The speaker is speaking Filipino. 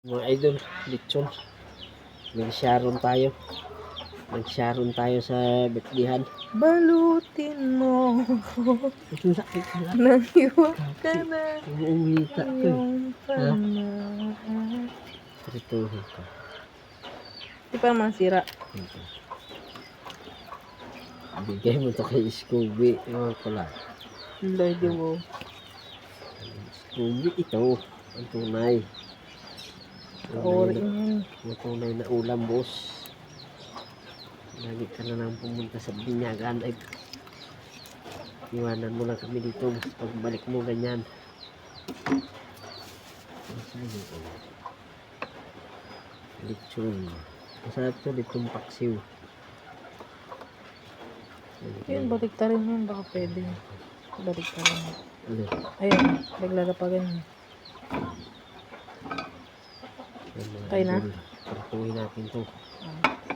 Mga idol, lechon. Nag-sharon tayo sa birthdayan. Balutin mo Ito sakit na. nang iwan ka na Umita ko eh. iyong pagmahal. Prituhin ko. Di pa masira. Ito. Bigay mo to kay Scooby. Mga pala. Lord, wow. Scooby ito. Ang tunay. Kaori yun. Ang tunay na ulam, boss. Lagi ka na lang pumunta sa binyagan. Ay, iwanan mo lang kami dito. Pagbalik mo ganyan. Lechon. Masarap to, lechon paksiw. Yun, balik ta rin yun. Baka pwede. Balik ta rin. Ano? Ayun, naglalapagan yun. Yan mga Okay na? idol. Pagpuhin natin to. Ah.